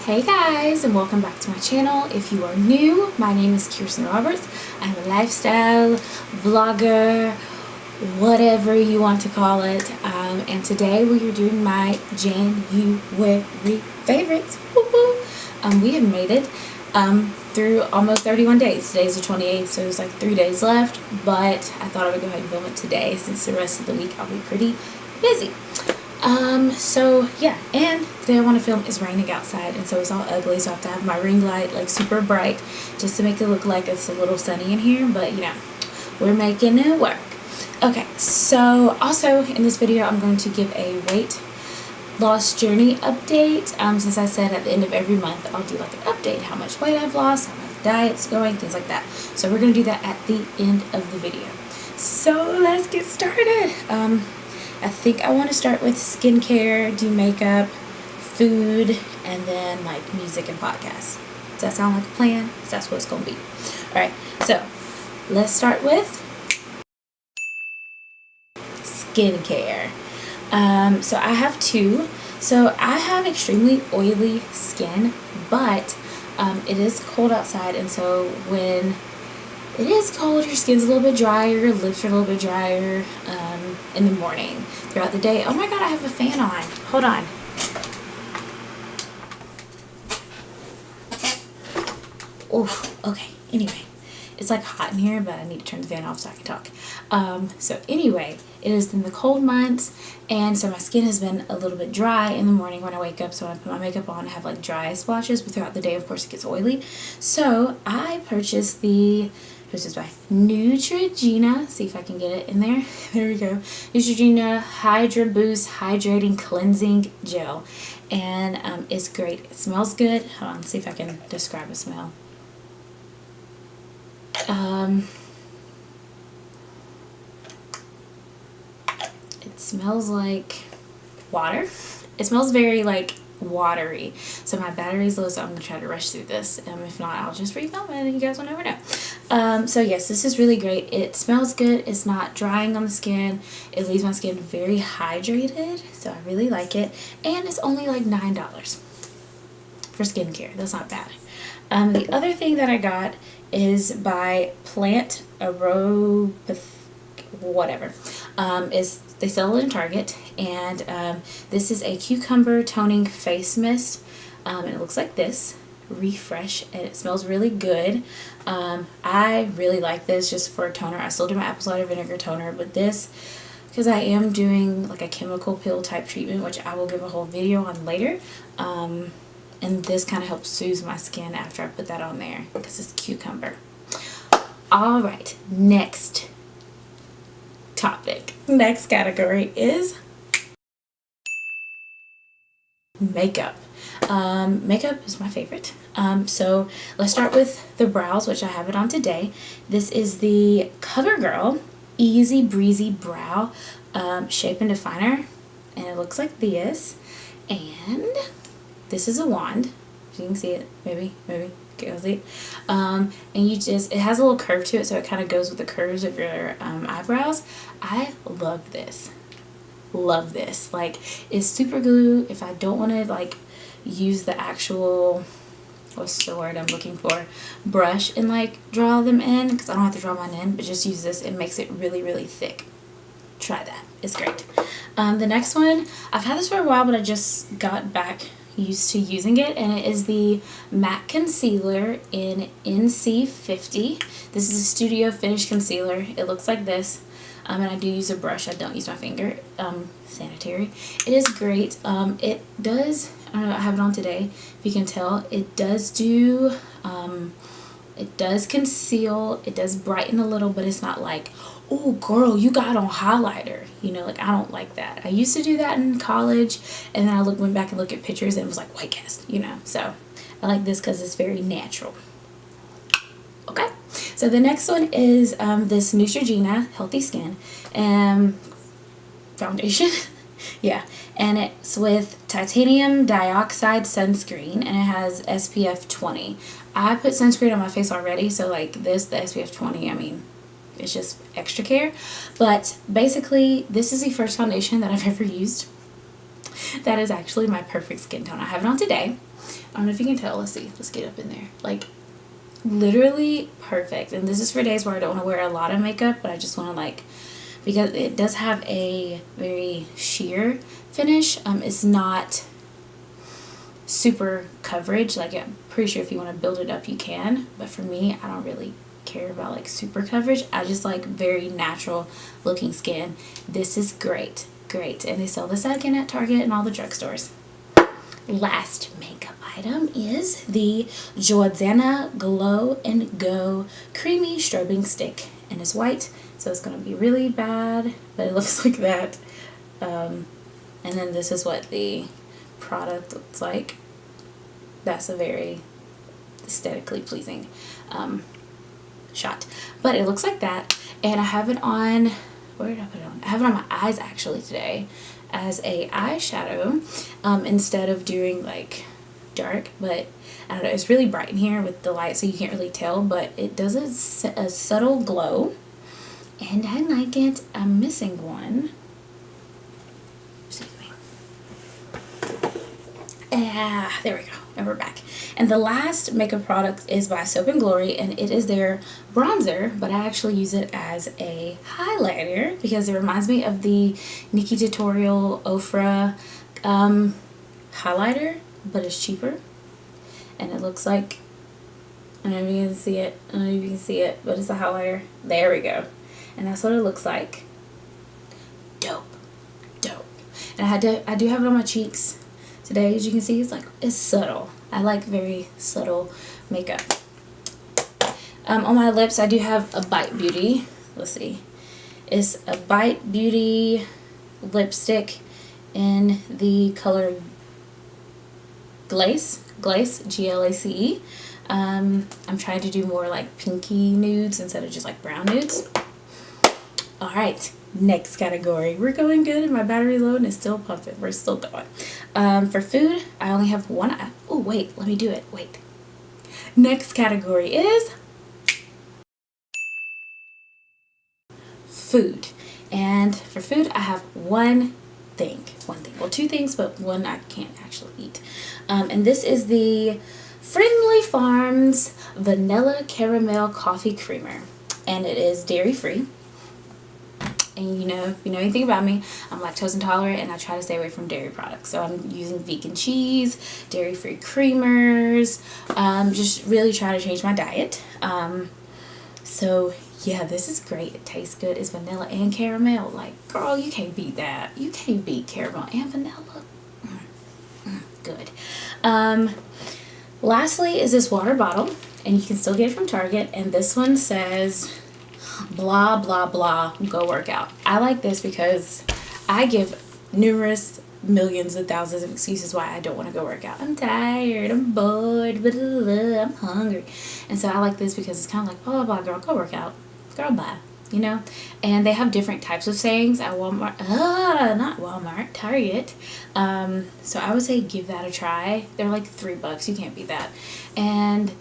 Hey guys, and welcome back to my channel. If you are new, my name is Kirsten Roberts. I'm a lifestyle vlogger, whatever you want to call it, and today we are doing my January favorites. We have made it through almost 31 days. Today's the 28th, so it's like 3 days left, but I thought I would go ahead and film it today since the rest of the week I'll be pretty busy. So yeah, and today I want to film is raining outside, and so it's all ugly, so I have to have my ring light like super bright just to make it look like it's a little sunny in here, but you know, we're making it work. Okay, so also in this video I'm going to give a weight loss journey update. Since I said at the end of every month I'll do like an update, how much weight I've lost, how my diet's going, things like that. So we're going to do that at the end of the video. So let's get started. I think I want to start with skincare, do makeup, food, and then like music and podcasts. Does that sound like a plan? Because that's what it's going to be. Alright, so let's start with skincare. So I have two. So I have extremely oily skin, but it is cold outside, and so when it is cold, your skin's a little bit drier, your lips are a little bit drier in the morning. Throughout the day, oh my god, I have a fan on. Hold on. Oh, okay. Anyway, it's like hot in here, but I need to turn the fan off so I can talk. So anyway, it is in the cold months, and so my skin has been a little bit dry in the morning when I wake up. So when I put my makeup on, I have like dry splashes, but throughout the day, of course, it gets oily. So I purchased this is by Neutrogena. See if I can get it in there. There we go. Neutrogena Hydra Boost Hydrating Cleansing Gel. And it's great. It smells good. Hold on, see if I can describe a smell. It smells like water. It smells very like watery. So my battery's low, so I'm gonna try to rush through this. If not, I'll just refilm it and you guys will never know. So yes, this is really great. It smells good. It's not drying on the skin. It leaves my skin very hydrated, so I really like it. And it's only like $9 for skincare. That's not bad. The other thing that I got is by Aaptiv, whatever. They sell it in Target, and this is a cucumber toning face mist, and it looks like this. Refresh, and it smells really good. I really like this just for a toner. I still do my apple cider vinegar toner, but this, because I am doing like a chemical peel type treatment, which I will give a whole video on later, and this kind of helps soothe my skin after I put that on there because it's cucumber. Alright, next topic. Next category is makeup. Makeup is my favorite. So let's start with the brows, which I have it on today. This is the CoverGirl Easy Breezy Brow Shape and Definer, and it looks like this. And this is a wand. If you can see it, maybe. Okay, see it. And it has a little curve to it, so it kind of goes with the curves of your eyebrows. I love this. Love this. Like, it's super glue. If I don't want to like use the actual, what's the word I'm looking for, brush and like draw them in, because I don't have to draw mine in, but just use this. It makes it really thick. Try that. It's great. The next one, I've had this for a while, but I just got back used to using it, and it is the matte concealer in NC50. This is a studio finish concealer. It looks like this. And I do use a brush. I don't use my finger. Sanitary. It is great. It does, I don't know, I have it on today. If you can tell, it does do, it does conceal, it does brighten a little, but it's not like, oh girl, you got on highlighter. You know, like I don't like that. I used to do that in college, and then I went back and looked at pictures and it was like white cast, you know. So I like this because it's very natural. Okay, so the next one is this Neutrogena Healthy Skin foundation. Yeah, and it's with titanium dioxide sunscreen, and it has SPF 20. I put sunscreen on my face already, so like this, the SPF 20, I mean, it's just extra care. But basically, this is the first foundation that I've ever used that is actually my perfect skin tone. I have it on today. I don't know if you can tell. Let's see. Let's get up in there. Like, literally perfect. And this is for days where I don't want to wear a lot of makeup, but I just want to like, because it does have a very sheer finish. It's not super coverage. Like, I'm pretty sure if you want to build it up, you can. But for me, I don't really care about like super coverage. I just like very natural looking skin. This is great. Great. And they sell this again at Target and all the drugstores. Last makeup item is the Jordana Glow and Go Creamy Strobing Stick. And it's white, so it's going to be really bad, but it looks like that. And then this is what the product looks like. That's a very aesthetically pleasing shot. But it looks like that. And I have it on, where did I put it on? I have it on my eyes actually today as a eyeshadow instead of doing like dark, but I don't know, it's really bright in here with the light so you can't really tell, but it does a subtle glow and I like it. I'm missing one. Excuse me. There we go. And we're back. And the last makeup product is by Soap and Glory, and it is their bronzer, but I actually use it as a highlighter because it reminds me of the Nikki Tutorial Ofra highlighter, but it's cheaper. And it looks like, I don't know if you can see it, I don't know if you can see it, but it's a highlighter. There we go. And that's what it looks like. Dope. Dope. And I do have it on my cheeks today. As you can see, it's subtle. I like very subtle makeup. On my lips, I do have a Bite Beauty. Let's see. It's a Bite Beauty lipstick in the color Glace, Glace. I'm trying to do more like pinky nudes instead of just like brown nudes. Alright, next category. We're going good and my battery's low and it's still pumping. We're still going. For food, I only have one. Oh, wait, let me do it. Wait. Next category is food. And for food, I have one thing. Well, two things, but one I can't actually eat. And this is the Friendly Farms Vanilla Caramel Coffee Creamer. And it is dairy-free. And you know, if you know anything about me, I'm lactose intolerant and I try to stay away from dairy products. So I'm using vegan cheese, dairy-free creamers, just really trying to change my diet. So yeah, this is great. It tastes good. It's vanilla and caramel. Like, girl, you can't beat that. You can't beat caramel and vanilla. Good. Lastly is this water bottle, and you can still get it from Target. And this one says blah blah blah, go work out. I like this because I give numerous millions of thousands of excuses why I don't want to go work out. I'm tired, I'm bored, blah, blah, blah, I'm hungry. And so I like this because it's kind of like blah blah blah, girl, go work out, girl, bye, you know. And they have different types of sayings at Walmart, not Walmart, Target. So I would say give that a try. They're like $3, you can't beat that. And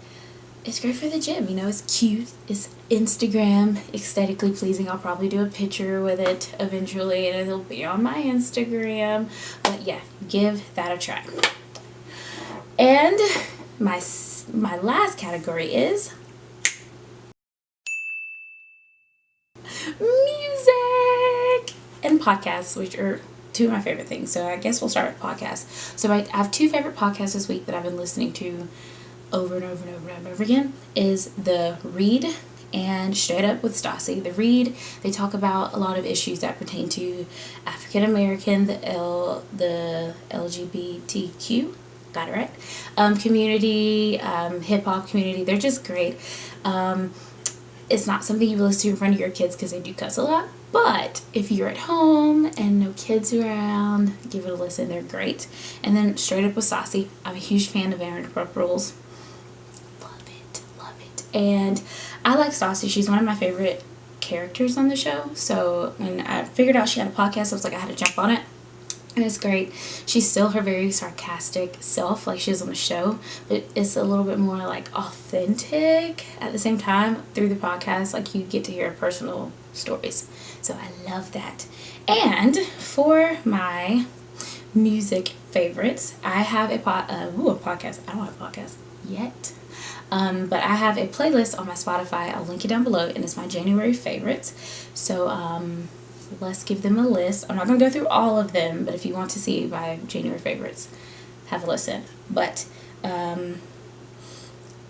it's great for the gym, you know. It's cute, it's Instagram aesthetically pleasing. I'll probably do a picture with it eventually and it'll be on my Instagram. But yeah, give that a try. And my last category is music and podcasts, which are two of my favorite things. So I guess we'll start with podcasts. So I have two favorite podcasts this week that I've been listening to over and over and over and over again is The Read and Straight Up with Stassi. The Read, they talk about a lot of issues that pertain to African American, the LGBTQ, got it right, community, hip hop community. They're just great. It's not something you listen to in front of your kids because they do cuss a lot. But if you're at home and no kids around, give it a listen. They're great. And then Straight Up with Stassi. I'm a huge fan of Vanderpump Rules. Love it. And I like Stassi. She's one of my favorite characters on the show. So when I figured out she had a podcast, I was like, I had to jump on it. And it's great. She's still her very sarcastic self like she is on the show, but it's a little bit more like authentic at the same time through the podcast. Like you get to hear personal stories. So I love that. And for my music favorites. I have a podcast. I don't have a podcast yet. But I have a playlist on my Spotify. I'll link it down below, and it's my January favorites. So let's give them a list. I'm not going to go through all of them, but if you want to see my January favorites, have a listen. But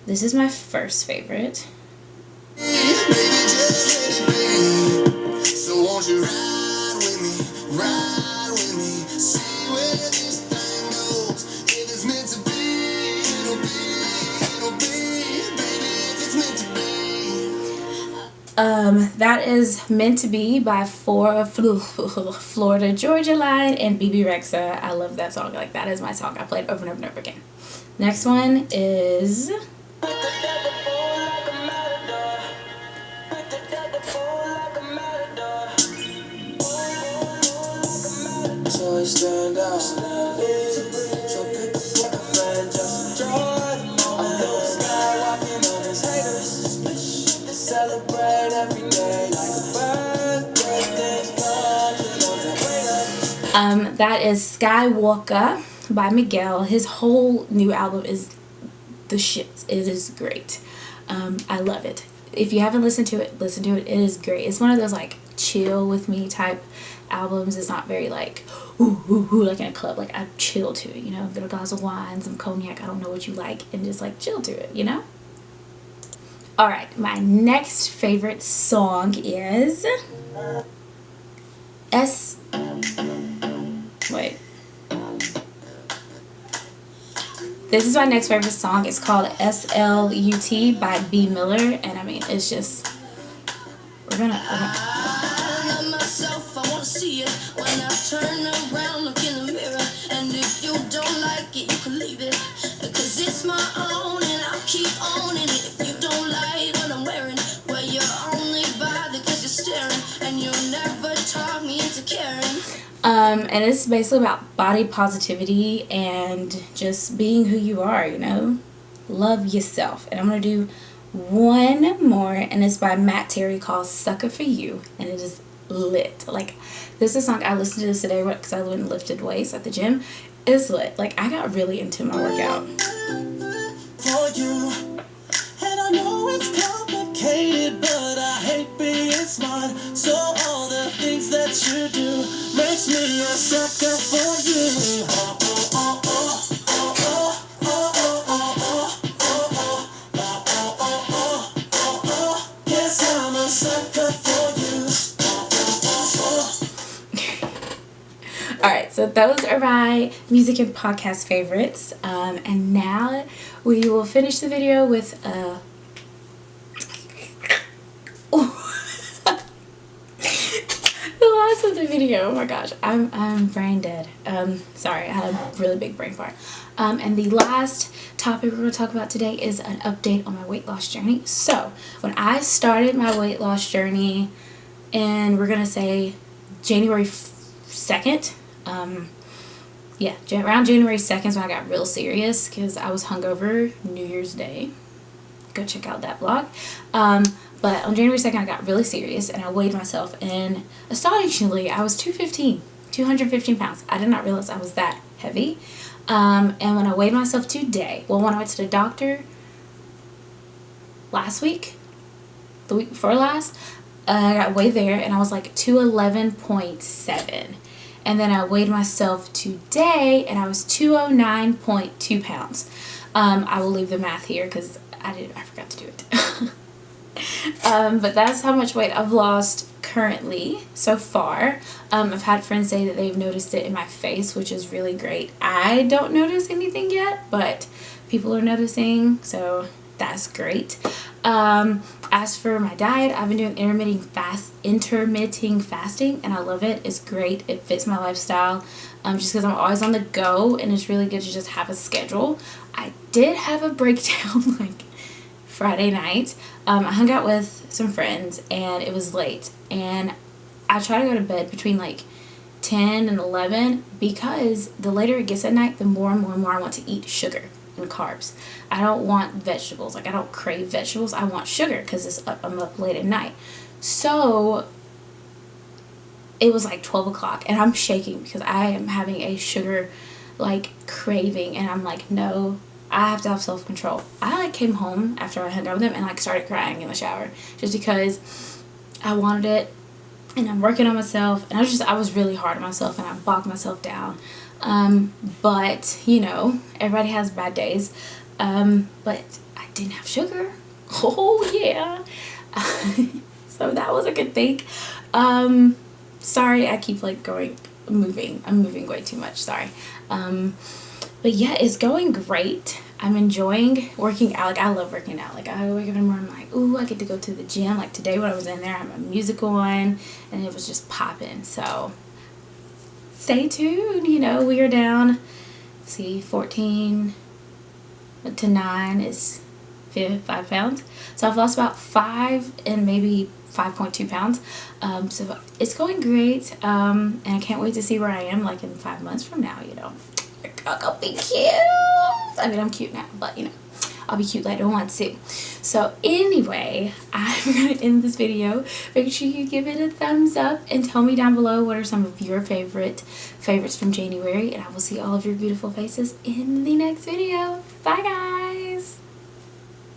this is my first favorite. So won't you ride with me, see where this thing goes. If it's meant to be, it'll be, baby, if it's meant to be. That is Meant to Be by Florida Georgia Line and BB Rexa. I love that song. Like, that is my song. I play it over and over and over again. Next one is stand out. So pick up a friend, just drive. I'm going skywalking on his haters. Celebrate every day like a birthday. That is Skywalker by Miguel. His whole new album is the shit. It is great. I love it. If you haven't listened to it, listen to it. It is great. It's one of those like chill with me type albums. It's not very like ooh, like in a club. Like, I chill to it, you know, get a glass of wine, some cognac, I don't know what you like, and just like chill to it, you know. Alright, my next favorite song is This is my next favorite song. It's called SLUT by B. Miller, and I mean, it's just, I love myself, I wanna see it when I turn around, look in the mirror, and if you don't like it, you can leave it, cause it's my own, and I'll keep owning it. If you don't like what I'm wearing, well, you're only bothered cause you're staring, and you'll never talk me into caring. And it's basically about body positivity and just being who you are, you know, love yourself. And I'm gonna do one more, and it's by Matt Terry, called Sucker For You, and it is lit. Like, this is a song, I listened to this today because I went and lifted weights at the gym. It's lit. Like, I got really into my workout. For you, and I know it's complicated, but I hate being smart, so all the things that you do makes me a sucker for you. Alright, so those are my music and podcast favorites. And now we will finish the video with the last of the video. Oh my gosh, I'm brain dead. Sorry, I had a really big brain fart. And the last topic we're going to talk about today is an update on my weight loss journey. So, when I started my weight loss journey, and we're going to say January 2nd, yeah, around January 2nd is when I got real serious, because I was hungover New Year's Day. Go check out that vlog. But on January 2nd, I got really serious, and I weighed myself, and astonishingly, I was 215 pounds. I did not realize I was that heavy. And when I weighed myself today, well, when I went to the doctor last week, the week before last, I got weighed there, and I was like 211.7. And then I weighed myself today, and I was 209.2 pounds. I will leave the math here because I forgot to do it. But that's how much weight I've lost currently so far. I've had friends say that they've noticed it in my face, which is really great. I don't notice anything yet, but people are noticing, so that's great. As for my diet, I've been doing intermittent fasting, and I love it. It's great. It fits my lifestyle. Just because I'm always on the go, and it's really good to just have a schedule. I did have a breakdown like Friday night. I hung out with some friends, and it was late, and I try to go to bed between like 10 and 11, because the later it gets at night, the more and more I want to eat sugar and carbs. I don't want vegetables. Like, I don't crave vegetables. I want sugar because I'm up late at night. So it was like 12 o'clock and I'm shaking because I am having a sugar like craving, and I'm like, no, I have to have self-control. I like came home after I hung out with him and like started crying in the shower just because I wanted it, and I'm working on myself, and I was really hard on myself, and I bogged myself down. But you know, everybody has bad days. But I didn't have sugar. Oh yeah. So that was a good thing. Sorry, I keep like moving. I'm moving way too much, sorry. But yeah, it's going great. I'm enjoying working out. Like, I love working out. Like, I wake up in the morning, I'm like, ooh, I get to go to the gym. Like, today when I was in there, I had my music on, and it was just popping. So, stay tuned. You know, we are down, see, 14 to 9 is 5 pounds. So, I've lost about 5 and maybe 5.2 pounds. So, it's going great. And I can't wait to see where I am, like, in 5 months from now, you know. I'm gonna be cute. I mean, I'm cute now, but you know, I'll be cute later on too. So anyway, I'm gonna end this video. Make sure you give it a thumbs up and tell me down below what are some of your favorites from January, and I will see all of your beautiful faces in the next video. Bye guys.